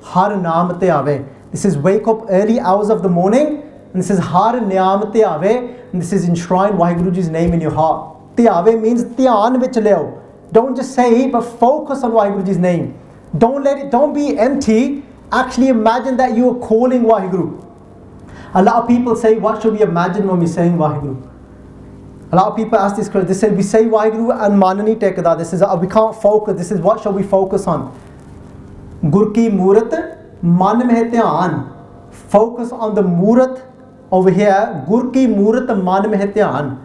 har naam te aave. This is wake up early hours of the morning, and this is har naam te aave, and this is enshrine Waheguruji's name in your heart. Te aave means dhyan vich leo. Don't just say it, but focus on Waheguruji's name. Don't be empty. Actually imagine that you are calling Waheguru. A lot of people say, what should we imagine when we're saying Waheguru? A lot of people ask this question. They say, we say Waheguru and manani tekada. This is, we can't focus. This is, what shall we focus on? Gur ki Murat, man mein dhyan. Focus on the Murat over here. Gur ki Murat, man mein dhyan.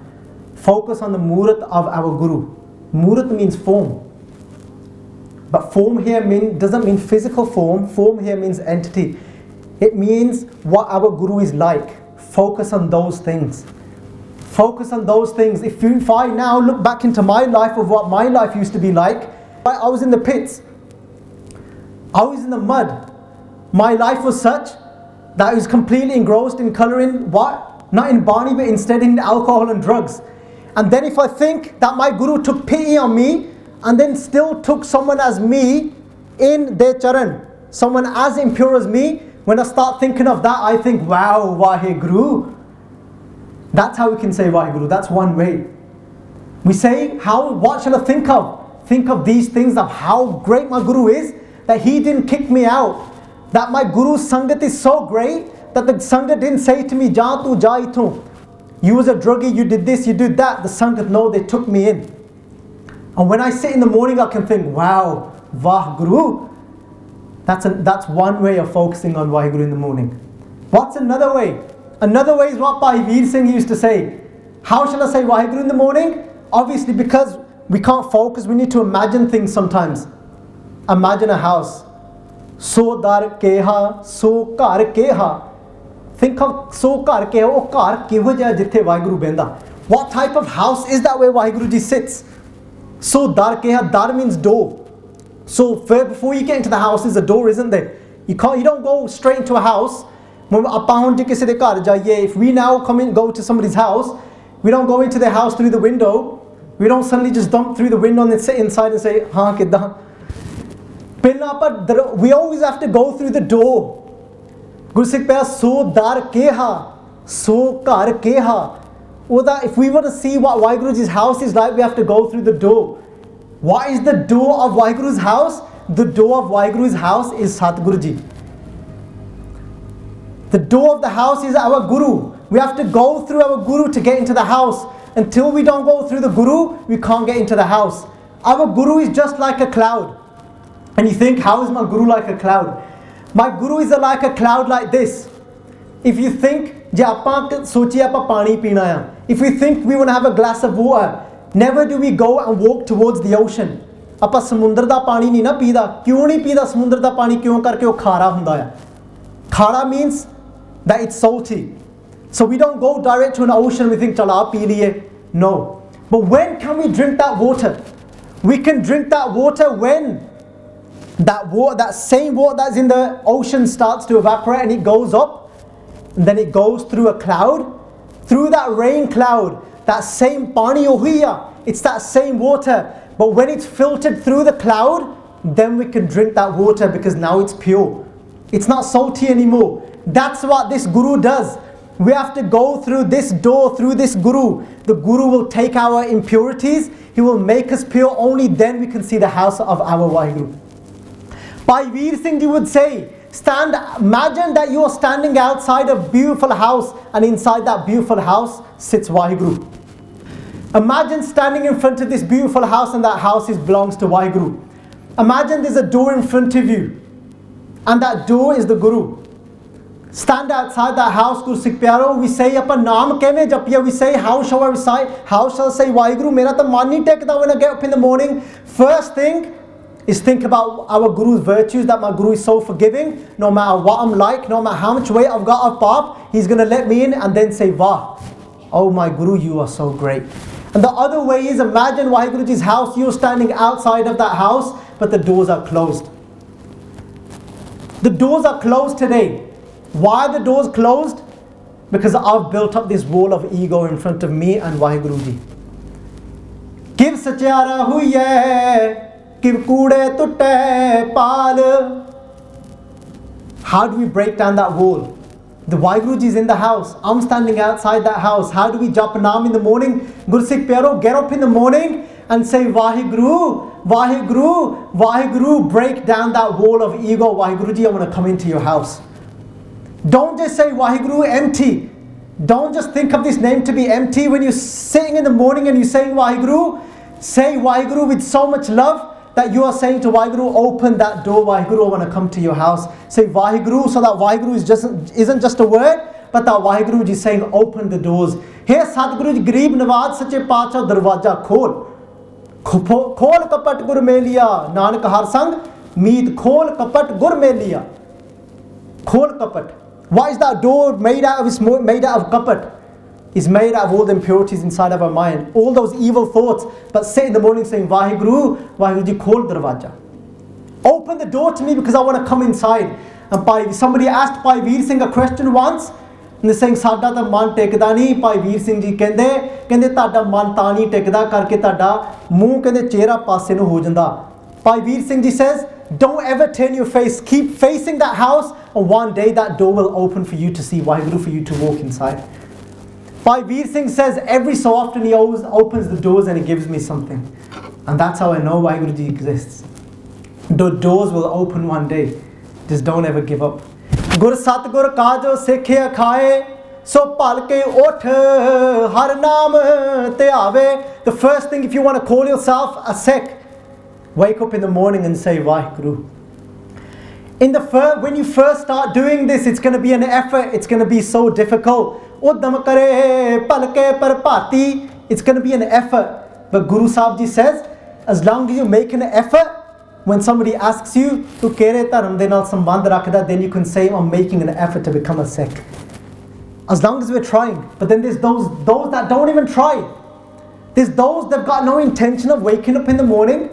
Focus on the Murat of our Guru. Murat means form. But form here doesn't mean physical form. Form here means entity. It means what our Guru is like. Focus on those things. Focus on those things. If I now look back into my life of what my life used to be like, I was in the pits. I was in the mud. My life was such that I was completely engrossed in colouring what? Not in Bani, but instead in alcohol and drugs. And then if I think that my Guru took pity on me, and then still took someone as me in their charan, someone as impure as me, when I start thinking of that, I think, wow, Waheguru. That's how we can say Waheguru. That's one way. We say, what shall I think of? Think of these things of how great my Guru is, that he didn't kick me out. That my Guru's Sangat is so great, that the Sangat didn't say to me, Ja tu ja ithon. You was a druggie, you did this, you did that. The Sangat, no, they took me in. And when I sit in the morning, I can think, wow, Waheguru. That's one way of focusing on Waheguru in the morning. What's another way? Another way is what Bhai Veer Singh used to say. How shall I say Waheguru in the morning? Obviously, because we can't focus, we need to imagine things sometimes. Imagine a house. So dar keha, so ghar keha. Think of so ghar keha, oh ghar keho jiha jithe Waheguru benda. What type of house is that where Waheguru ji sits? So dar keha, dar means door. So before you get into the house is a door, isn't there? You don't go straight into a house. If we now go to somebody's house, we don't go into their house through the window. We don't suddenly just dump through the window and then sit inside and say, "Haan kidda." We always have to go through the door. Guru Sikh Paya, so dar keha, so ghar keha. If we were to see what Waheguru's house is like, we have to go through the door. What is the door of Waheguru's house? The door of Waheguru's house is Satguru Ji. The door of the house is our Guru. We have to go through our Guru to get into the house. Until we don't go through the Guru, we can't get into the house. Our Guru is just like a cloud. And you think, how is my Guru like a cloud? My Guru is like a cloud like this. If you think, if we think we want to have a glass of water, never do we go and walk towards the ocean. ਆਪਾਂ ਸਮੁੰਦਰ ਦਾ ਪਾਣੀ ਨਹੀਂ ਨਾ ਪੀਦਾ ਕਿਉਂ ਨਹੀਂ ਪੀਦਾ ਸਮੁੰਦਰ ਦਾ ਪਾਣੀ ਕਿਉਂ ਕਰਕੇ ਉਹ ਖਾਰਾ ਹੁੰਦਾ ਆ ਖਾਰਾ means that it's salty so we don't go direct to an ocean we think ਚਲਾ ਪੀ ਲਈਏ no but when can we drink that water we can drink that water when that same water that's in the ocean starts to evaporate and it goes up and then it goes through a cloud through that rain cloud that same pani ohiya it's that same water but when it's filtered through the cloud then we can drink that water because now it's pure it's not salty anymore that's what this Guru does we have to go through this door through this Guru the Guru will take our impurities he will make us pure only then we can see the house of our Waheguru Bhai Veer Singh Ji would say imagine that you are standing outside a beautiful house and inside that beautiful house sits Waheguru imagine standing in front of this beautiful house and that house belongs to Waheguru imagine there's a door in front of you and that door is the Guru stand outside that house Guru Sikh Pyaro we say apna naam keve japiya we say how shall I recite how shall I say Waheguru mera ta man nahi tekda when I get up in the morning first thing is think about our Guru's virtues that my Guru is so forgiving no matter what I'm like no matter how much weight I've got of pap he's going to let me in and then say Wah oh my Guru you are so great and the other way is imagine Waheguru's house you're standing outside of that house but the doors are closed the doors are closed today why are the doors closed because I've built up this wall of ego in front of me and Waheguru Ji Kiv sachiara huiye Kiv kude tutte paal how do we break down that wall the Waheguru Ji is in the house I'm standing outside that house how do we jap naam in the morning Guru Sikh Pyaro get up in the morning and say Waheguru Waheguru Waheguru break down that wall of ego Waheguru Ji I want to come into your house don't just say Waheguru empty don't just think of this name to be empty when you're sitting in the morning and you're saying Waheguru say Waheguru with so much love that you are saying to Waheguru open that door Waheguru I want to come to your house say Waheguru so that Waheguru isn't just a word but that Waheguru Ji is saying open the doors hey Sadguru Ji Garib Nawaz Sache Paatshah darwaja khol kapat gur mein liya Nanak har sang meet khol kapat gur mein liya khol kapat why is that door made out of it's made out of kapat is made out of all the impurities inside of our mind all those evil thoughts but say in the morning saying Waheguru Waheguru Ji khol darwaja open the door to me because I want to come inside and somebody asked Bhai Veer Singh a question once and they're saying ਸਾਡਾ ਤਾਂ ਮਨ ਟਿਕਦਾ ਨਹੀਂ ਭਾਈ ਵੀਰ ਸਿੰਘ ਜੀ ਕਹਿੰਦੇ ਤੁਹਾਡਾ ਮਨ ਤਾਂ ਨਹੀਂ ਟਿਕਦਾ ਕਰਕੇ ਤੁਹਾਡਾ ਮੂੰਹ ਕਹਿੰਦੇ ਚਿਹਰਾ ਪਾਸੇ ਨੂੰ ਹੋ ਜਾਂਦਾ Bhai Vir Singh ji says don't ever turn your face keep facing that house and one day that door will open for you to see Waheguru for you to walk inside Bhai Veer Singh says every so often he always opens the doors and he gives me something and that's how I know Waheguru Ji exists the doors will open one day just don't ever give up Gur Satgur Kajo Sikhe Khaye So palke uth har naam te aave the first thing if you want to call yourself a Sikh wake up in the morning and say Waheguru when you first start doing this it's going to be an effort it's going to be so difficult Uddam kare palke par bhati it's going to be an effort but Guru Sahib Ji says as long as you make an effort when somebody asks you, tu kere dharam de naal sambandh rakhda, then you can say, I'm making an effort to become a Sikh. As long as we're trying. But then there's those that don't even try. There's those that have got no intention of waking up in the morning.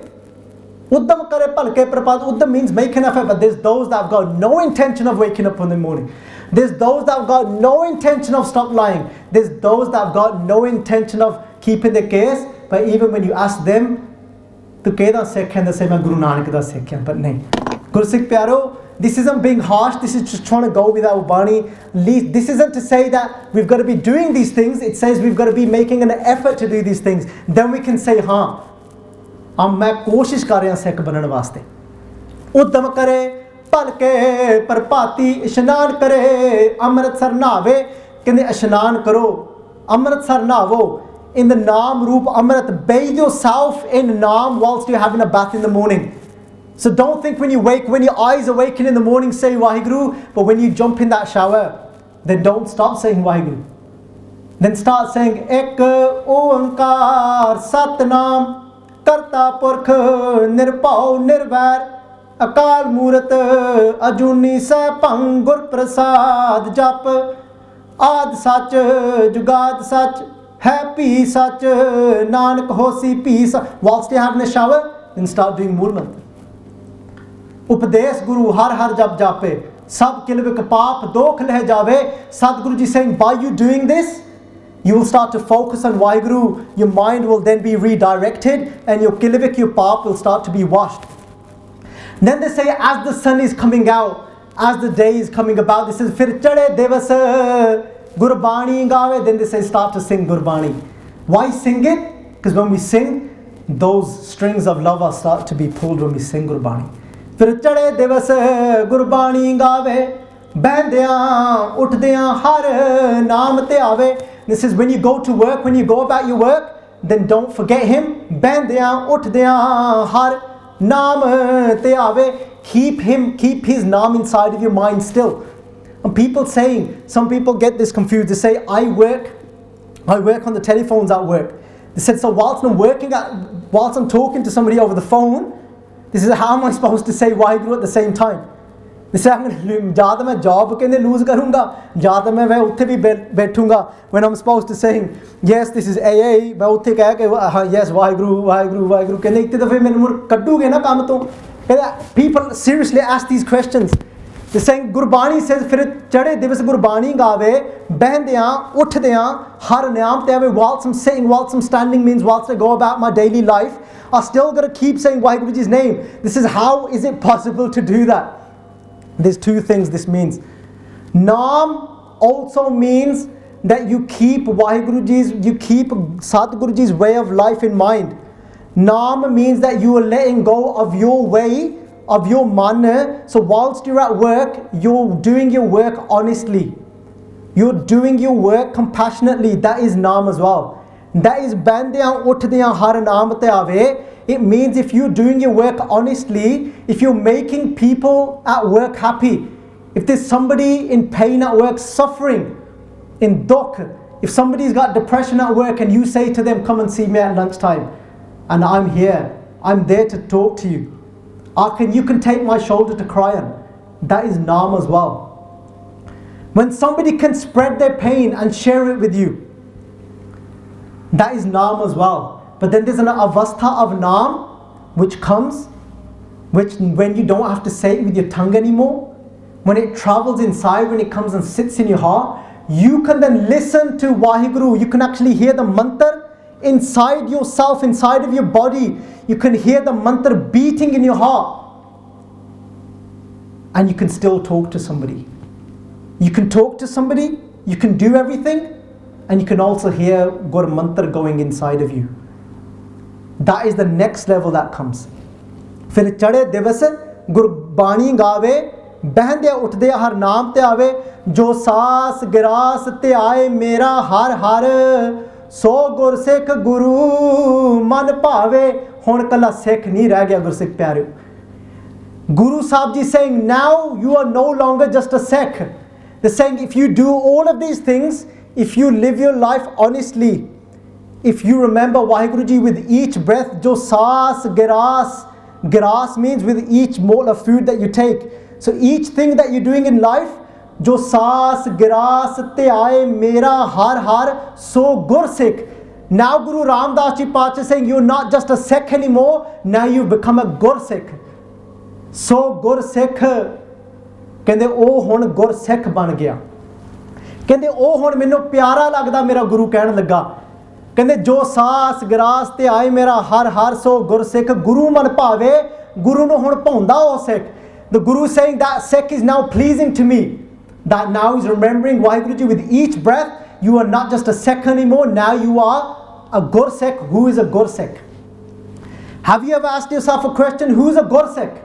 Uddam kare palke prapad. Uddam means make an effort, but there's those that have got no intention of waking up in the morning. There's those that have got no intention of stop lying. There's those that have got no intention of keeping the case, but even when you ask them, tu kehda Sikh hai, they say main Guru Nanak da Sikh hai, but nahi. Guru Sikh pyaro, this isn't being harsh, this is just trying to go with our Bani. This isn't to say that we've got to be doing these things, it says we've got to be making an effort to do these things. Then we can say, haan, मैं कोशिश कर रहा सिख बनने वास्ते. उद्यम करे भलके प्रभाती इशनान करे अमृतसर नहावे. कहते इशनान करो Amritsar नहावो in the naam roop amrit. Bathe yourself in naam whilst you're having a bath in the morning. So don't think when your eyes awaken in the morning, say Waheguru, but when you jump in that shower, then don't stop saying Waheguru. Then start saying Ek Oankar Satnam Karta Purkh Nirpau Nirvair Akal Murat Ajuni Sapang Gur Prasad Jap Ad Sach Jugad Sach Happy Sach Nanak Hosi Peace. Whilst you're having a shower, then start doing Mool Upadesh Guru Har Har Jap Jape Sab Kilvik Paap Dokh Leh Jave. Sadguru Ji saying, by you doing this, you will start to focus on Waheguru. Your mind will then be redirected and your kilvik, your paap will start to be washed. Then they say, as the sun is coming out, as the day is coming about, this is Fir Chade Devas Gurbani Gawe. Then they say, start to sing Gurbani. Why sing it? Because when we sing, those strings of love start to be pulled when we sing Gurbani. Fir Chade Devas Gurbani Gawe Bandiyan Utdiyan Har Naam Te Ave. This is when you go to work, when you go about your work, then don't forget him. Bandiyan Utdiyan Har Naam Te Ave. Keep his naam inside of your mind still. And people saying, some people get this confused. They say, I work on the telephones at work. They said, so whilst I'm talking to somebody over the phone, this is how am I supposed to say Waheguru at the same time? They say, jada main job kehne lose karunga, jada main utthe bhi baithunga. When I'm supposed to saying, yes, this is AA, main utthe keh ke yes, Waheguru, Waheguru, Waheguru kehne itte dafe mainu kadduge na kam to. People seriously ask these questions. They're saying, Gurbani says, fir chade divas Gurbani gaave, behndiyan, uthdiyan, har naam te ave. Whilst I'm sitting, whilst I'm standing, means whilst I go about my daily life, I still got to keep saying Waheguruji's name. This is how is it possible to do that? There's two things this means. Naam also means that you keep Satguruji's way of life in mind. Naam means that you are letting go of your way, of your manner. So whilst you're at work, you're doing your work honestly. You're doing your work compassionately. That is naam as well. That is bandiyan uthdiyan har naam te ave. It means if you're doing your work honestly, if you're making people at work happy, if there's somebody in pain at work, suffering, in dukh, if somebody's got depression at work and you say to them, come and see me at lunchtime, and I'm here, I'm there to talk to you. You can take my shoulder to cry on. That is naam as well. When somebody can spread their pain and share it with you, that is naam as well. But then there's an avastha of naam which comes, which when you don't have to say it with your tongue anymore, when it travels inside, when it comes and sits in your heart, you can then listen to Waheguru. You can actually hear the mantra inside yourself, inside of your body. You can hear the mantra beating in your heart. And you can still talk to somebody. You can talk to somebody, you can do everything, and you can also hear Gur mantra going inside of you. That is the next level that comes. Fir chade divas Gurbani gaave, behnde uthde har naam te aave, jo saas giras te aaye mera har har, so gur sikh guru man bhave. Hon kala sikh nahi reh gaya Gursikh pyareo. Guru Sahib Ji saying, now you are no longer just a Sikh. They're saying, if you do all of these things, if you live your life honestly, if you remember Waheguruji with each breath, jo saas giras Giras means with each mole of food that you take. So each thing that you're doing in life, जो सास grass ध्याए मेरा हर हर सो Gursikh. Now Guru Ramdas Ji Pacha saying you're not just a Sikh anymore, now you become a Gursikh. So Gursikh ਕਹਿੰਦੇ ਉਹ ਹੁਣ ਗੁਰਸਿੱਖ ਬਣ ਗਿਆ. ਕਹਿੰਦੇ ਉਹ ਹੁਣ ਮੈਨੂੰ ਪਿਆਰਾ ਲੱਗਦਾ ਮੇਰਾ ਗੁਰੂ ਕਹਿਣ ਲੱਗਾ. ਕਹਿੰਦੇ ਜੋ ਸਾਸ ਗਰਾਸ ਤੇ ਆਏ ਮੇਰਾ ਹਰ ਹਰ ਸੋ ਗੁਰਸਿੱਖ. ਗੁਰੂ ਮਨ ਭਾਵੇ, ਗੁਰੂ ਨੂੰ ਹੁਣ ਭਾਉਂਦਾ ਉਹ ਸਿੱਖ. The Guru saying that Sikh is now pleasing to me, that now he's remembering Waheguru Ji with each breath. You are not just a Sikh anymore, now you are a Gursikh. Who is a Gursikh? Have you ever asked yourself a question, who is a Gursikh?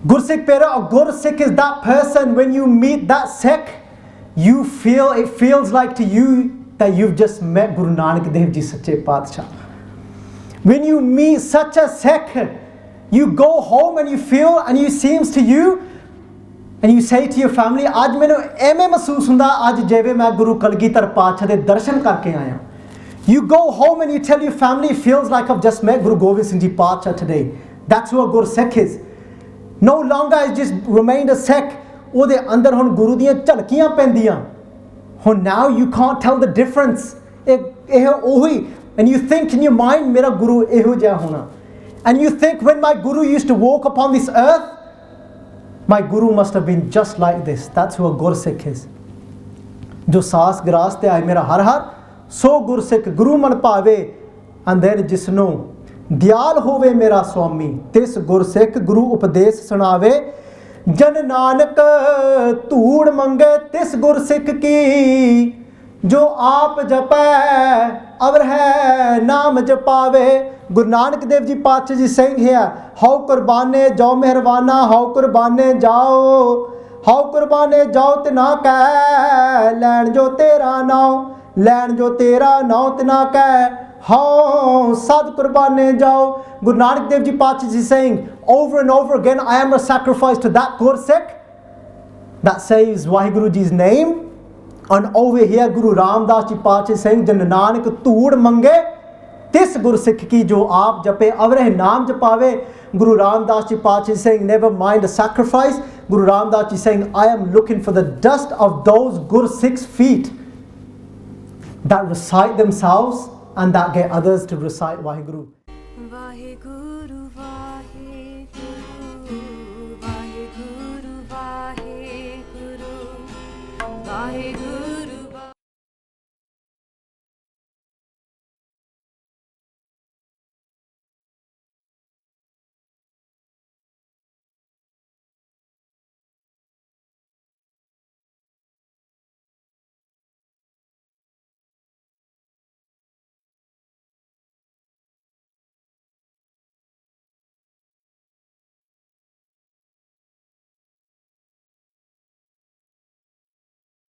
Gursikh Pera, a Gursikh is that person when you meet that Sikh, you feel, it feels like to you that you've just met Guru Nanak Dev Ji Sache Paatshah. When you meet such a Sikh, you go home and you feel, and it seems to you, and you say to your family, आज मैंने ऐਵੇਂ महसूस ਹੁੰਦਾ ਅੱਜ ਜਿਵੇਂ ਮੈਂ ਗੁਰੂ ਕਲਗੀਧਰ ਪਾਤਸ਼ਾਹ ਦੇ ਦਰਸ਼ਨ ਕਰਕੇ ਆਇਆ. You go home and you tell your family, it feels like I've just met Guru Gobind Singh Ji Paatshah today. That's who a Gursikh is. No longer has just remained a Sikh. ਉਹਦੇ ਅੰਦਰ ਹੁਣ ਗੁਰੂ ਦੀਆਂ ਝਲਕੀਆਂ ਪੈਂਦੀਆਂ. ਹੁਣ now you can't tell the difference. ਇਹ ਉਹੀ, and you think in your mind ਮੇਰਾ ਗੁਰੂ ਇਹੋ ਜਿਹਾ ਹੋਣਾ. And you think when my Guru used to walk upon this earth, my Guru must have been just like this. That's who a Gursikh is. Jo saas gras te aaye mera har har so Gursikh Guru man paave. And then jisnu diyal hove mera swami tis Gursikh Guru upadesh sunave. Jan Nanak ਧੂੜ ਮੰਗੇ ਤਿਸ Gursikh ਕੀ जो आप जपै अवर है नाम जपावे. Guru Nanak Dev Ji Paatshah Ji saying here, how qurbane jao mehrbana, how qurbane jao, how qurbane jao te na keh, ਲੈਣ ਜੋ ਤੇਰਾ ਨਾਉ, ਲੈਣ ਜੋ ਤੇਰਾ ਨਾਉ ਤੇ ਨਾ ਕਹਿ, how sad qurbane jao. Guru Nanak Dev Ji Paatshah Ji saying over and over again, I am a sacrifice to that Gursikh that says Waheguru Ji's name. And over here Guru Ramdas Ji Paatshah saying Jan Nanak ਧੂੜ ਮੰਗੇ ਤਿਸ Gursikh ਕੀ ਜੋ ਆਪ ਜਪੇ ਅਵਰਹਿ ਨਾਮ ਜਪਾਵੇ. Guru Ramdas Ji Paatshah saying never mind a sacrifice. Guru Ramdas Ji saying I am looking for the dust of those Gursikh's feet that recite themselves and that get others to recite Waheguru. Waheguru, Waheguru, Waheguru, Waheguru, Waheguru.